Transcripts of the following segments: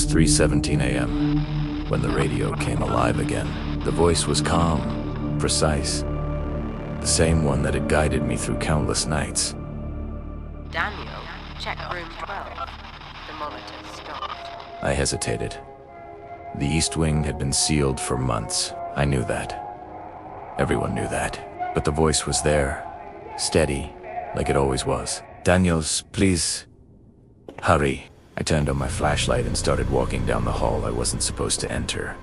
3:17 a.m. when the radio came alive again. The voice was calm, precise, the same one that had guided me through countless nights. Daniel, check room 12. The monitor stopped. I hesitated. The East Wing had been sealed for months. I knew that. Everyone knew that. But the voice was there, steady, like it always was. Daniels, please, hurry. I turned on my flashlight and started walking down the hall I wasn't supposed to enter.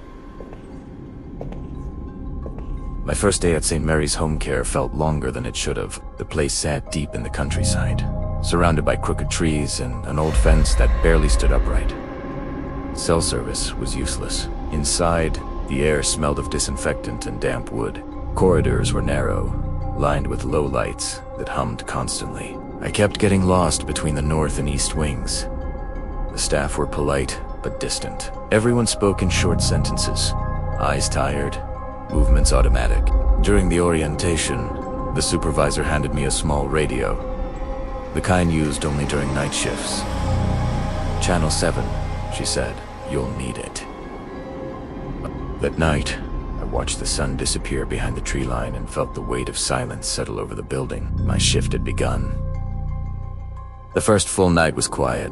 My first day at St. Mary's Home Care felt longer than it should have. The place sat deep in the countryside, surrounded by crooked trees and an old fence that barely stood upright. Cell service was useless. Inside, the air smelled of disinfectant and damp wood. Corridors were narrow, lined with low lights that hummed constantly. I kept getting lost between the north and east wings. The staff were polite, but distant. Everyone spoke in short sentences, eyes tired, movements automatic. During the orientation, the supervisor handed me a small radio, the kind used only during night shifts. "Channel 7, she said, "you'll need it." That night, I watched the sun disappear behind the tree line and felt the weight of silence settle over the building. My shift had begun. The first full night was quiet.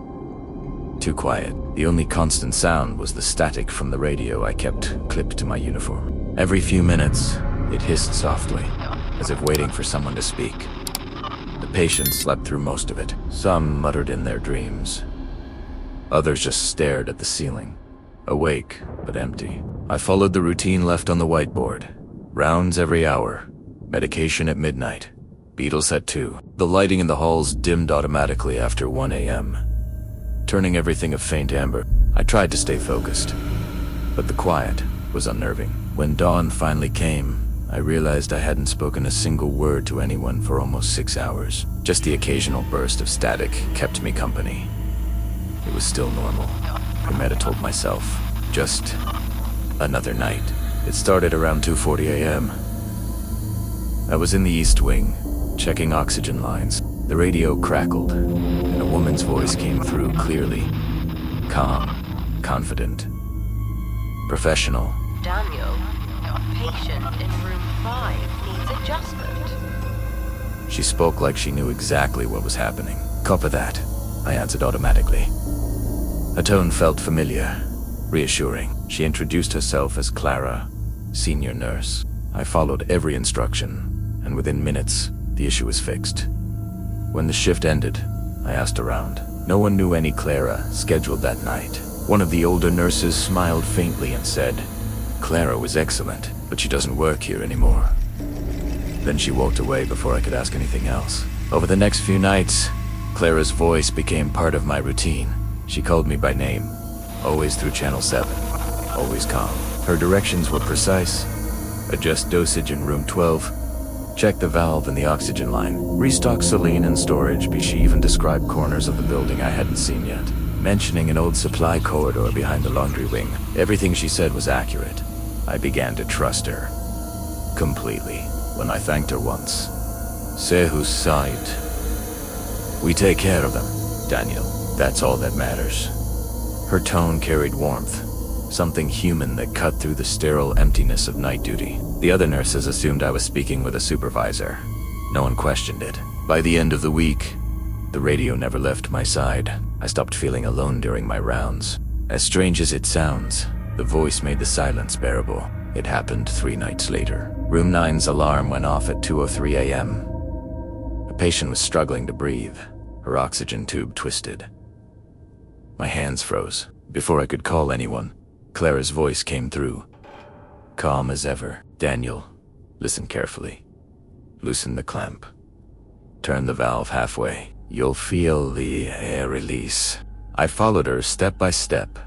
Too quiet. The only constant sound was the static from the radio I kept clipped to my uniform. Every few minutes, it hissed softly, as if waiting for someone to speak. The patients slept through most of it. Some muttered in their dreams. Others just stared at the ceiling, awake but empty. I followed the routine left on the whiteboard. Rounds every hour, medication at midnight, beetles at 2. The lighting in the halls dimmed automatically after 1 a.m., turning everything a faint amber. I tried to stay focused, but the quiet was unnerving. When dawn finally came, I realized I hadn't spoken a single word to anyone for almost 6 hours. Just the occasional burst of static kept me company. It was still normal, I might have told myself. Just another night. It started around 2:40 a.m. I was in the East Wing, checking oxygen lines. The radio crackled, and a woman's voice came through clearly. Calm, confident, professional. Daniel, patient in room 5 needs adjustment. She spoke like she knew exactly what was happening. "Copy that," I answered automatically. Her tone felt familiar, reassuring. She introduced herself as Clara, senior nurse. I followed every instruction, and within minutes, the issue was fixed. When the shift ended, I asked around. No one knew any Clara scheduled that night. One of the older nurses smiled faintly and said, "Clara was excellent, but she doesn't work here anymore." Then she walked away before I could ask anything else. Over the next few nights, Clara's voice became part of my routine. She called me by name, always through Channel 7, always calm. Her directions were precise. Adjust dosage in room 12, check the valve in the oxygen line, restock saline and storage. She even described corners of the building I hadn't seen yet, mentioning an old supply corridor behind the laundry wing. Everything she said was accurate. I began to trust her completely. When I thanked her once, "Say whose side. We take care of them, Daniel. That's all that matters." Her tone carried warmth, something human that cut through the sterile emptiness of night duty. The other nurses assumed I was speaking with a supervisor. No one questioned it. By the end of the week, the radio never left my side. I stopped feeling alone during my rounds. As strange as it sounds, the voice made the silence bearable. It happened 3 nights later. Room 9's alarm went off at 2:03 a.m. A patient was struggling to breathe, her oxygen tube twisted. My hands froze. Before I could call anyone, Clara's voice came through, calm as ever. "Daniel, listen carefully. Loosen the clamp. Turn the valve halfway. You'll feel the air release." I followed her step by step,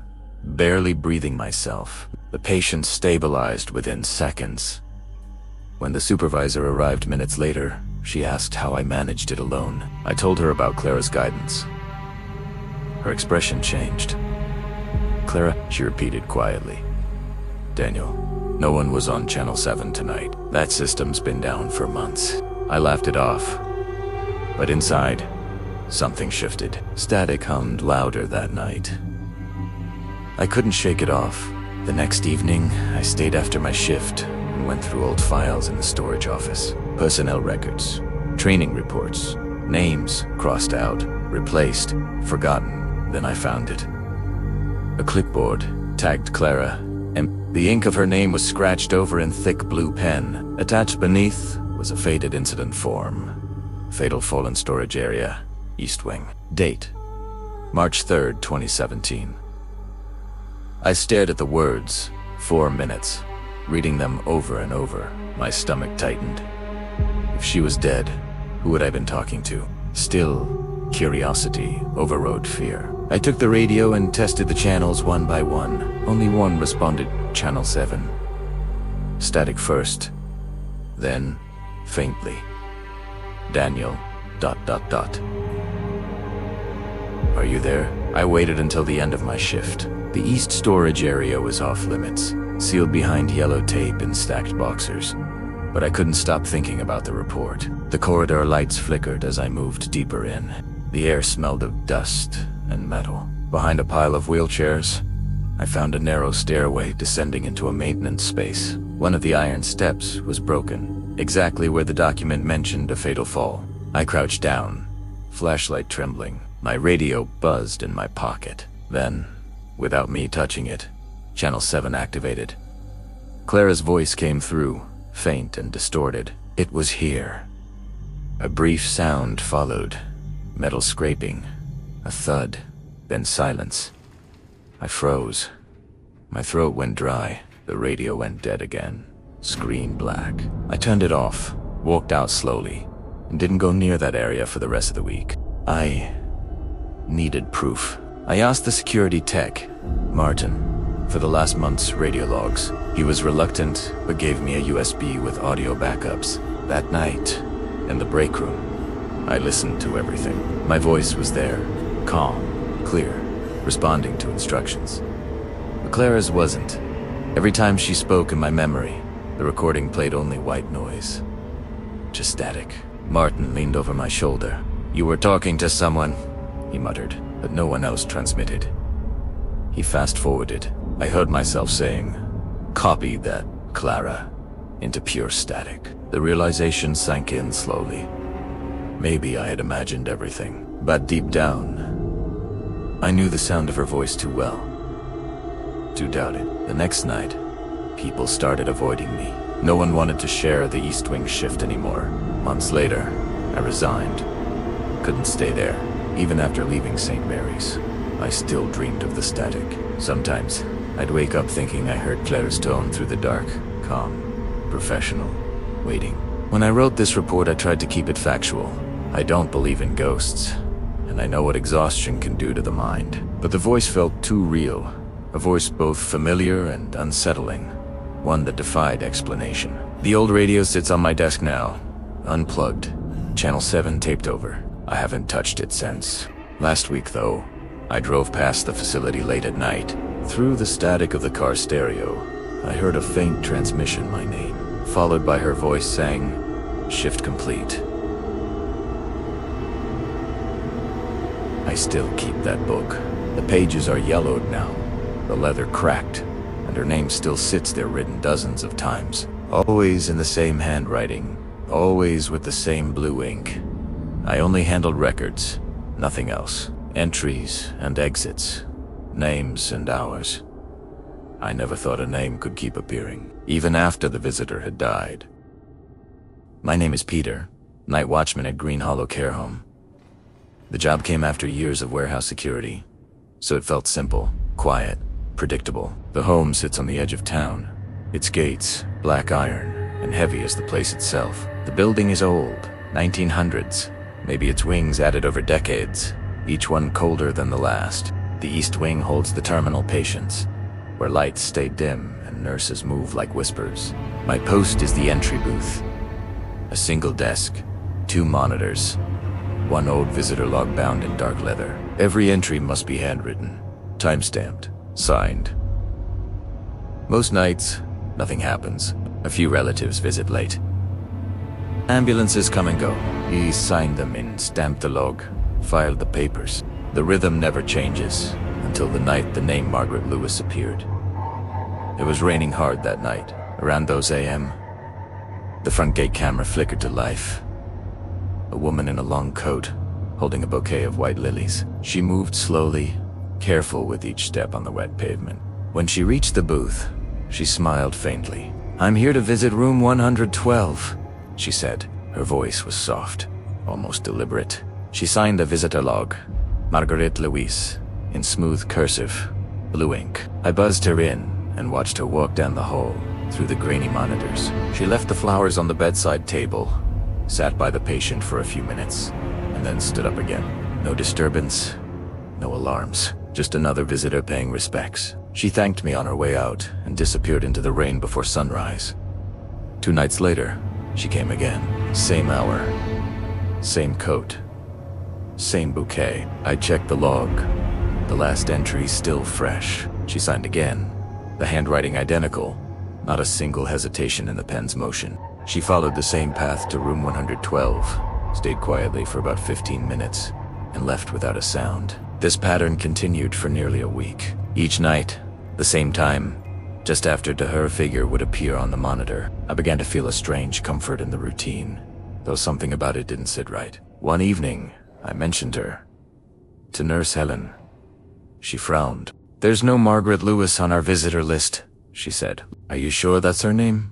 barely breathing myself. The patient stabilized within seconds. When the supervisor arrived minutes later, she asked how I managed it alone. I told her about Clara's guidance. Her expression changed. "Clara," she repeated quietly. "Daniel, no one was on Channel 7 tonight. That system's been down for months." I laughed it off. But inside, something shifted. Static hummed louder that night. I couldn't shake it off. The next evening, I stayed after my shift and went through old files in the storage office. Personnel records, training reports, names crossed out, replaced, forgotten. Then I found it. A clipboard tagged Clara, and the ink of her name was scratched over in thick blue pen. Attached beneath was a faded incident form. Fatal fall in storage area, East Wing. Date, March 3rd, 2017. I stared at the words, 4 minutes, reading them over and over. My stomach tightened. If she was dead, who would I have been talking to? Still, curiosity overrode fear. I took the radio and tested the channels one by one. Only one responded, channel 7. Static first, then, faintly, Daniel, ... Are you there? I waited until the end of my shift. The east storage area was off limits, sealed behind yellow tape and stacked boxers. But I couldn't stop thinking about the report. The corridor lights flickered as I moved deeper in. The air smelled of dust and metal. Behind a pile of wheelchairs, I found a narrow stairway descending into a maintenance space. One of the iron steps was broken, exactly where the document mentioned a fatal fall. I crouched down, flashlight trembling. My radio buzzed in my pocket. Then, without me touching it, channel 7 activated. Clara's voice came through, faint and distorted. It was here. A brief sound followed. Metal scraping, a thud, then silence. I froze. My throat went dry. The radio went dead again. Screen black. I turned it off, walked out slowly, and didn't go near that area for the rest of the week. I needed proof. I asked the security tech, Martin, for the last month's radio logs. He was reluctant, but gave me a USB with audio backups. That night, in the break room, I listened to everything. My voice was there, calm, clear, responding to instructions. But Clara's wasn't. Every time she spoke in my memory, the recording played only white noise. Just static. Martin leaned over my shoulder. "You were talking to someone," he muttered, but no one else transmitted. He fast-forwarded. I heard myself saying, "Copy that, Clara," into pure static. The realization sank in slowly. Maybe I had imagined everything, but deep down, I knew the sound of her voice too well to doubt it. The next night, people started avoiding me. No one wanted to share the East Wing shift anymore. Months later, I resigned. Couldn't stay there. Even after leaving St. Mary's, I still dreamed of the static. Sometimes, I'd wake up thinking I heard Claire's tone through the dark, calm, professional, waiting. When I wrote this report, I tried to keep it factual. I don't believe in ghosts, and I know what exhaustion can do to the mind. But the voice felt too real, a voice both familiar and unsettling, one that defied explanation. The old radio sits on my desk now, unplugged, channel 7 taped over. I haven't touched it since. Last week, though, I drove past the facility late at night. Through the static of the car stereo, I heard a faint transmission my name, followed by her voice saying, "Shift complete." I still keep that book. The pages are yellowed now, the leather cracked, and her name still sits there written dozens of times. Always in the same handwriting, always with the same blue ink. I only handled records, nothing else. Entries and exits, names and hours. I never thought a name could keep appearing, even after the visitor had died. My name is Peter, night watchman at Green Hollow Care Home. The job came after years of warehouse security, so it felt simple, quiet, predictable. The home sits on the edge of town. Its gates, black iron, and heavy as the place itself. The building is old, 1900s. Maybe its wings added over decades, each one colder than the last. The East Wing holds the terminal patients, where lights stay dim and nurses move like whispers. My post is the entry booth. A single desk, 2 monitors, 1 old visitor log bound in dark leather. Every entry must be handwritten, time-stamped, signed. Most nights, nothing happens. A few relatives visit late. Ambulances come and go. He signed them in, stamped the log, filed the papers. The rhythm never changes. until the night the name Margaret Lewis appeared. It was raining hard that night, around those a.m. The front gate camera flickered to life. A woman in a long coat, holding a bouquet of white lilies. She moved slowly, careful with each step on the wet pavement. When she reached the booth, she smiled faintly. "I'm here to visit room 112, she said. Her voice was soft, almost deliberate. She signed a visitor log, Margaret Lewis, in smooth cursive, blue ink. I buzzed her in and watched her walk down the hall, through the grainy monitors. She left the flowers on the bedside table, sat by the patient for a few minutes, and then stood up again. No disturbance, no alarms, just another visitor paying respects. She thanked me on her way out and disappeared into the rain before sunrise. 2 nights later, she came again. Same hour, same coat, same bouquet. I checked the log. The last entry still fresh. She signed again. The handwriting identical. Not a single hesitation in the pen's motion. She followed the same path to room 112, stayed quietly for about 15 minutes, and left without a sound. This pattern continued for nearly a week. Each night, the same time, just after her figure would appear on the monitor, I began to feel a strange comfort in the routine, though something about it didn't sit right. One evening, I mentioned her to Nurse Helen. She frowned. "There's no Margaret Lewis on our visitor list," she said. "Are you sure that's her name?"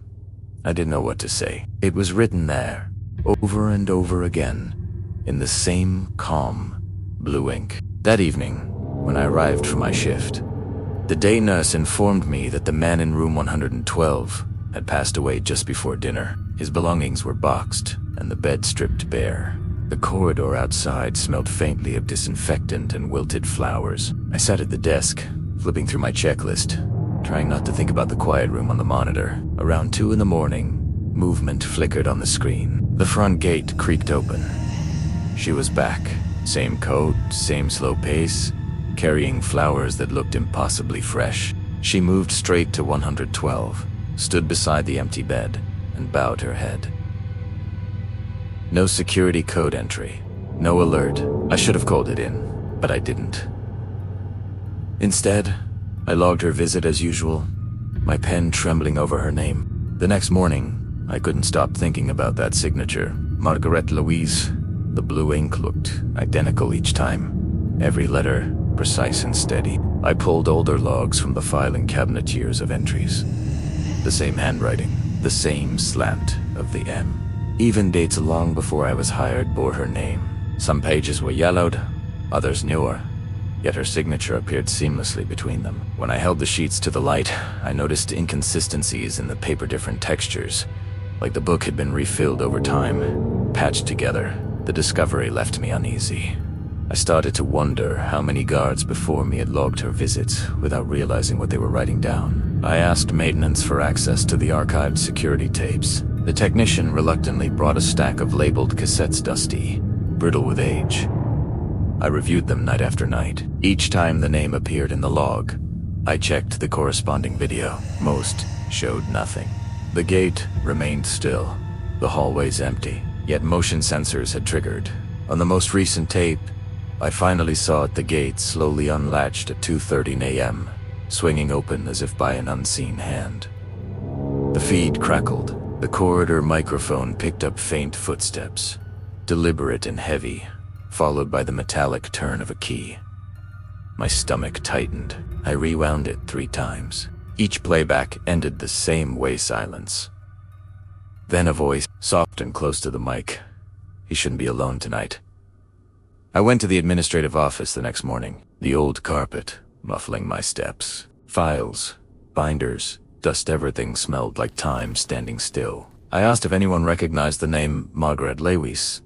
I didn't know what to say. It was written there, over and over again, in the same calm, blue ink. That evening, when I arrived for my shift, the day nurse informed me that the man in room 112 had passed away just before dinner. His belongings were boxed and the bed stripped bare. The corridor outside smelled faintly of disinfectant and wilted flowers. I sat at the desk, flipping through my checklist, trying not to think about the quiet room on the monitor. Around 2 in the morning, movement flickered on the screen. The front gate creaked open. She was back. Same coat, same slow pace, carrying flowers that looked impossibly fresh. She moved straight to 112, stood beside the empty bed, and bowed her head. No security code entry, no alert. I should have called it in, but I didn't. Instead, I logged her visit as usual, my pen trembling over her name. The next morning, I couldn't stop thinking about that signature. Margaret Louise. The blue ink looked identical each time, every letter precise and steady. I pulled older logs from the filing cabinetiers of entries. The same handwriting, the same slant of the M. Even dates long before I was hired bore her name. Some pages were yellowed, others newer, yet her signature appeared seamlessly between them. When I held the sheets to the light, I noticed inconsistencies in the paper, different textures, like the book had been refilled over time, patched together. The discovery left me uneasy. I started to wonder how many guards before me had logged her visits without realizing what they were writing down. I asked maintenance for access to the archived security tapes. The technician reluctantly brought a stack of labeled cassettes, dusty, brittle with age. I reviewed them night after night. Each time the name appeared in the log, I checked the corresponding video. Most showed nothing. The gate remained still, the hallways empty. Yet motion sensors had triggered. On the most recent tape, I finally saw the gate slowly unlatched at 2:13 a.m., swinging open as if by an unseen hand. The feed crackled. The corridor microphone picked up faint footsteps, deliberate and heavy, followed by the metallic turn of a key. My stomach tightened. I rewound it 3 times. Each playback ended the same way, silence. Then a voice, soft and close to the mic. He shouldn't be alone tonight. I went to the administrative office the next morning, the old carpet muffling my steps. Files, binders, dust, everything smelled like time standing still. I asked if anyone recognized the name Margaret Lewis.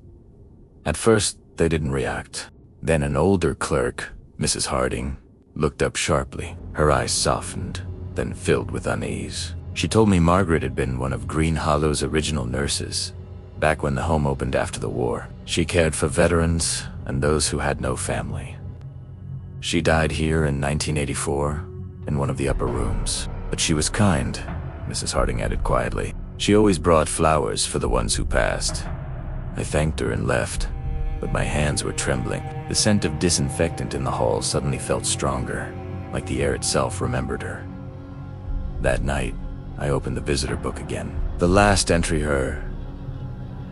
At first, they didn't react. Then an older clerk, Mrs. Harding, looked up sharply. Her eyes softened, then filled with unease. She told me Margaret had been one of Green Hollow's original nurses, back when the home opened after the war. She cared for veterans and those who had no family. She died here in 1984, in one of the upper rooms. But she was kind, Mrs. Harding added quietly. She always brought flowers for the ones who passed. I thanked her and left, but my hands were trembling. The scent of disinfectant in the hall suddenly felt stronger, like the air itself remembered her. That night, I opened the visitor book again. The last entry, her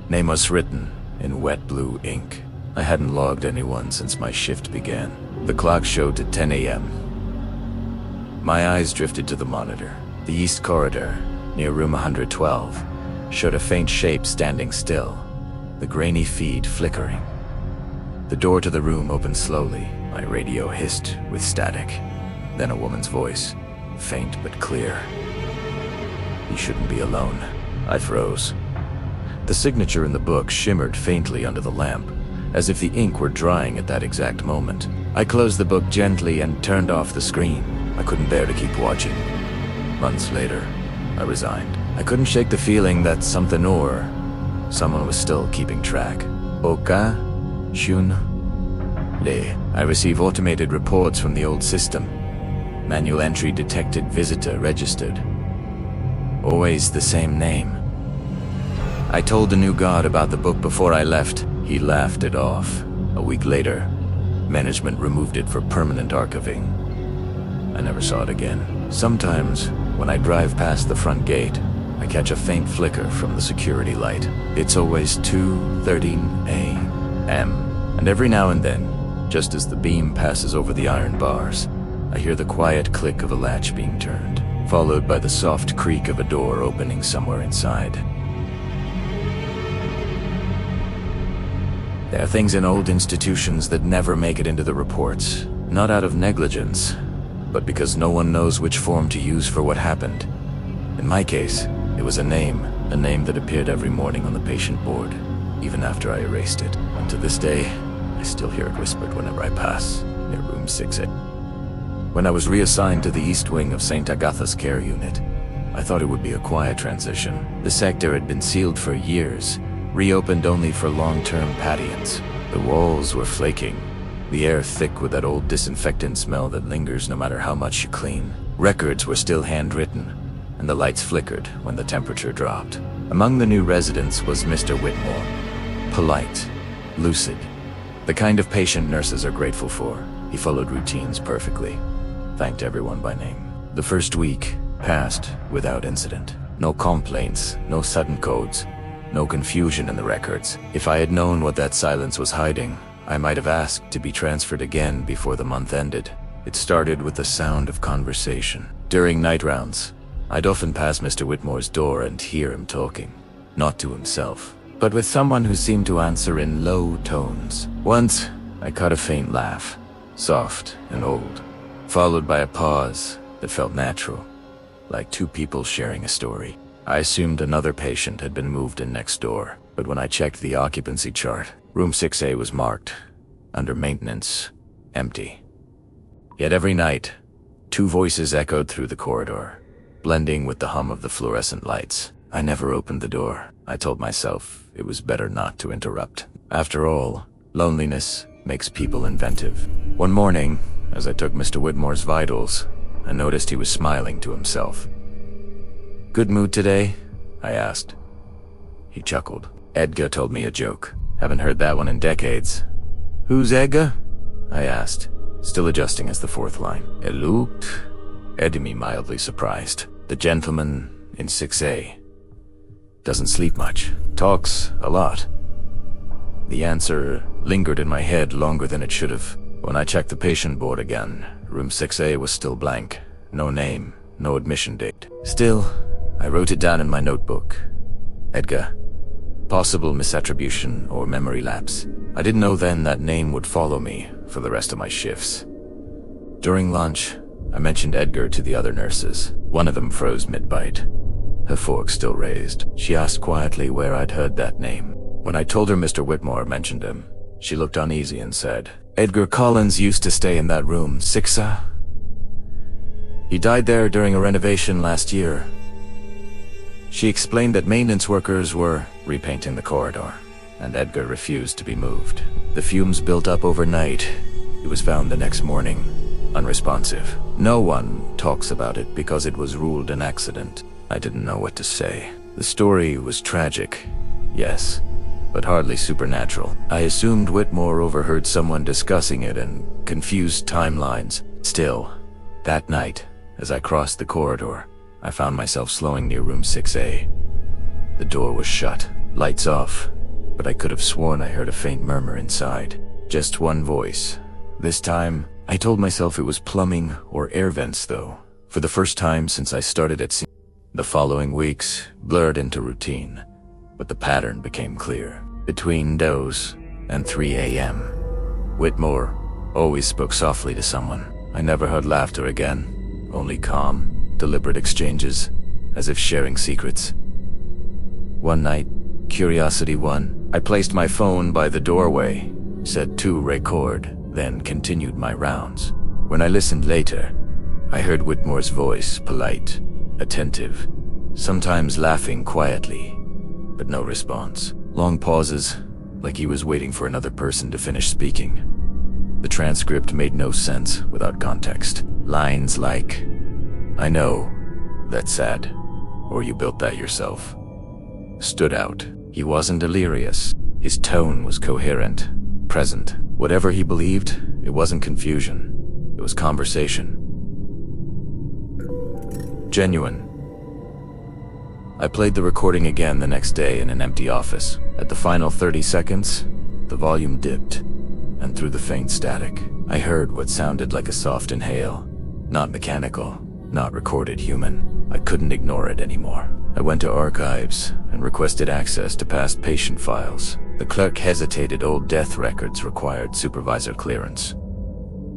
name was written in wet blue ink. I hadn't logged anyone since my shift began. The clock showed to 10 a.m. My eyes drifted to the monitor. The east corridor, near room 112, showed a faint shape standing still, the grainy feed flickering. The door to the room opened slowly. My radio hissed with static. Then a woman's voice, faint but clear. "You shouldn't be alone." I froze. The signature in the book shimmered faintly under the lamp, as if the ink were drying at that exact moment. I closed the book gently and turned off the screen. I couldn't bear to keep watching. Months later, I resigned. I couldn't shake the feeling that something or someone was still keeping track. Oka, Shun, Le. I receive automated reports from the old system. Manual entry detected, visitor registered. Always the same name. I told the new guard about the book before I left. He laughed it off. A week later, management removed it for permanent archiving. I never saw it again. Sometimes, when I drive past the front gate, I catch a faint flicker from the security light. It's always 2:13 a.m. And every now and then, just as the beam passes over the iron bars, I hear the quiet click of a latch being turned, followed by the soft creak of a door opening somewhere inside. There are things in old institutions that never make it into the reports, not out of negligence, but because no one knows which form to use for what happened. In my case, it was a name that appeared every morning on the patient board, even after I erased it. And to this day, I still hear it whispered whenever I pass, near room 6A. When I was reassigned to the east wing of St. Agatha's care unit, I thought it would be a quiet transition. The sector had been sealed for years, reopened only for long-term patients. The walls were flaking, the air thick with that old disinfectant smell that lingers no matter how much you clean. Records were still handwritten, and the lights flickered when the temperature dropped. Among the new residents was Mr. Whitmore. Polite, lucid, the kind of patient nurses are grateful for. He followed routines perfectly, thanked everyone by name. The first week passed without incident. No complaints, no sudden codes, no confusion in the records. If I had known what that silence was hiding, I might have asked to be transferred again before the month ended. It started with the sound of conversation. During night rounds, I'd often pass Mr. Whitmore's door and hear him talking, not to himself, but with someone who seemed to answer in low tones. Once, I caught a faint laugh, soft and old, followed by a pause that felt natural, like two people sharing a story. I assumed another patient had been moved in next door, but when I checked the occupancy chart, room 6A was marked, under maintenance, empty. Yet every night, two voices echoed through the corridor, blending with the hum of the fluorescent lights. I never opened the door. I told myself it was better not to interrupt. After all, loneliness makes people inventive. One morning, as I took Mr. Whitmore's vitals, I noticed he was smiling to himself. "Good mood today?" I asked. He chuckled. "Edgar told me a joke. Haven't heard that one in decades." "Who's Edgar?" I asked, still adjusting as the fourth line. It looked, Edemy mildly surprised. "The gentleman in 6A. Doesn't sleep much. Talks a lot." The answer lingered in my head longer than it should have. When I checked the patient board again, room 6A was still blank. No name, no admission date. Still, I wrote it down in my notebook. Edgar. Possible misattribution or memory lapse. I didn't know then that name would follow me for the rest of my shifts. During lunch, I mentioned Edgar to the other nurses. One of them froze mid-bite, her fork still raised. She asked quietly where I'd heard that name. When I told her Mr. Whitmore mentioned him, she looked uneasy and said, "Edgar Collins used to stay in that room, 6A. He died there during a renovation last year." She explained that maintenance workers were repainting the corridor, and Edgar refused to be moved. The fumes built up overnight. He was found the next morning, unresponsive. No one talks about it because it was ruled an accident. I didn't know what to say. The story was tragic, yes, but hardly supernatural. I assumed Whitmore overheard someone discussing it and confused timelines. Still, that night, as I crossed the corridor, I found myself slowing near room 6A. The door was shut, lights off, but I could have sworn I heard a faint murmur inside. Just one voice. This time, I told myself it was plumbing or air vents though, for the first time since I started at C. The following weeks blurred into routine, but the pattern became clear. Between those and 3 a.m., Whitmore always spoke softly to someone. I never heard laughter again, only calm, deliberate exchanges, as if sharing secrets. One night, curiosity won. I placed my phone by the doorway, said to record, then continued my rounds. When I listened later, I heard Whitmore's voice, polite, attentive, sometimes laughing quietly, but no response. Long pauses, like he was waiting for another person to finish speaking. The transcript made no sense without context. Lines like, "I know, that's sad," or "You built that yourself," stood out. He wasn't delirious. His tone was coherent, present. Whatever he believed, it wasn't confusion. It was conversation. Genuine. I played the recording again the next day in an empty office. At the final 30 seconds, the volume dipped, and through the faint static, I heard what sounded like a soft inhale. Not mechanical, not recorded human. I couldn't ignore it anymore. I went to archives and requested access to past patient files. The clerk hesitated. Old death records required supervisor clearance.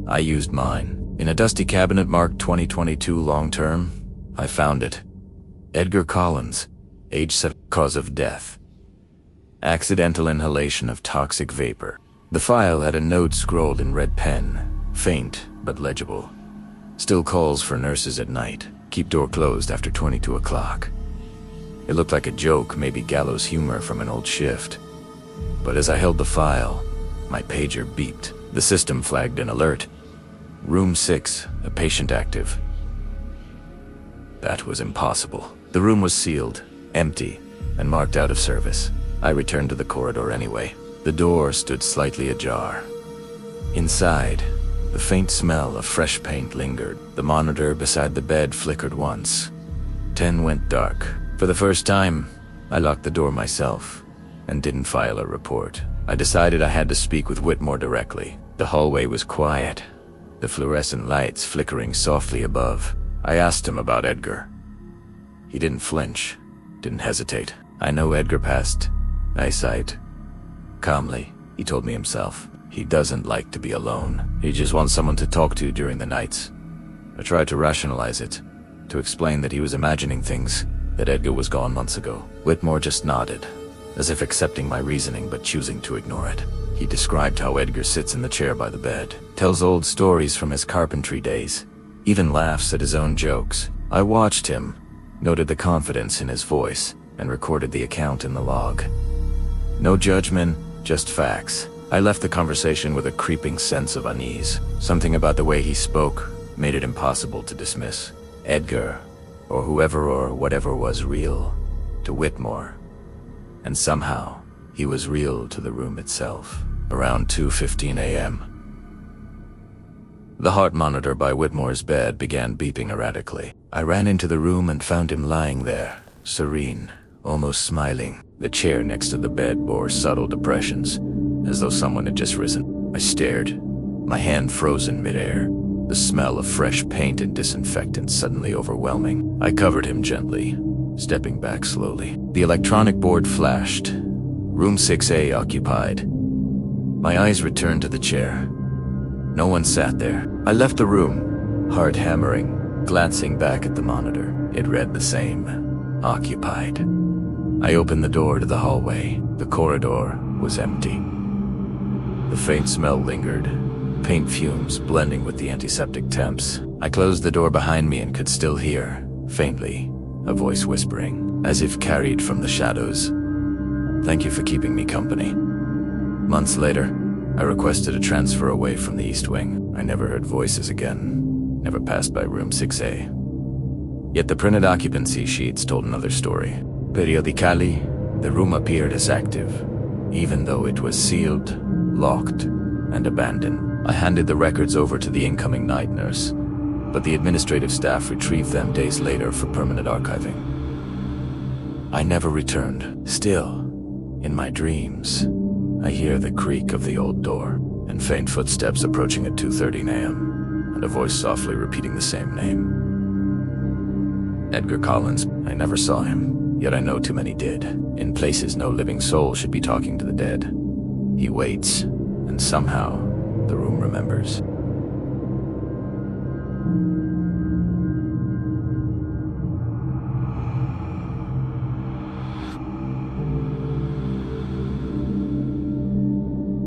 I used mine. In a dusty cabinet marked 2022 long-term, I found it. Edgar Collins, age 7, cause of death: accidental inhalation of toxic vapor. The file had a note scrawled in red pen, faint but legible. Still calls for nurses at night. Keep door closed after 22 o'clock. It looked like a joke, maybe gallows humor from an old shift. But as I held the file, my pager beeped. The system flagged an alert. Room 6, a patient active. That was impossible. The room was sealed, empty, and marked out of service. I returned to the corridor anyway. The door stood slightly ajar. Inside, the faint smell of fresh paint lingered. The monitor beside the bed flickered once. 10 went dark. For the first time, I locked the door myself and didn't file a report. I decided I had to speak with Whitmore directly. The hallway was quiet, the fluorescent lights flickering softly above. I asked him about Edgar. He didn't flinch, didn't hesitate. I know Edgar passed eyesight. Calmly, he told me himself. He doesn't like to be alone. He just wants someone to talk to during the nights. I tried to rationalize it, to explain that he was imagining things, that Edgar was gone months ago. Whitmore just nodded, as if accepting my reasoning but choosing to ignore it. He described how Edgar sits in the chair by the bed, tells old stories from his carpentry days, even laughs at his own jokes. I watched him, noted the confidence in his voice, and recorded the account in the log. No judgment, just facts. I left the conversation with a creeping sense of unease. Something about the way he spoke made it impossible to dismiss. Edgar, or whoever or whatever was real, to Whitmore. And somehow, he was real to the room itself. Around 2:15 a.m. The heart monitor by Whitmore's bed began beeping erratically. I ran into the room and found him lying there, serene, almost smiling. The chair next to the bed bore subtle depressions, as though someone had just risen. I stared, my hand frozen midair, the smell of fresh paint and disinfectant suddenly overwhelming. I covered him gently, stepping back slowly. The electronic board flashed. Room 6A occupied. My eyes returned to the chair. No one sat there. I left the room, heart hammering, glancing back at the monitor. It read the same, occupied. I opened the door to the hallway. The corridor was empty. The faint smell lingered, paint fumes blending with the antiseptic temps. I closed the door behind me and could still hear, faintly, a voice whispering, as if carried from the shadows. "Thank you for keeping me company." Months later, I requested a transfer away from the East Wing. I never heard voices again, never passed by room 6A. Yet the printed occupancy sheets told another story. Periodically, the room appeared as active, even though it was sealed, locked, and abandoned. I handed the records over to the incoming night nurse, but the administrative staff retrieved them days later for permanent archiving. I never returned. Still, in my dreams, I hear the creak of the old door and faint footsteps approaching at 2:30 a.m., and a voice softly repeating the same name. Edgar Collins. I never saw him, yet I know too many did. In places no living soul should be talking to the dead. He waits, and somehow, the room remembers.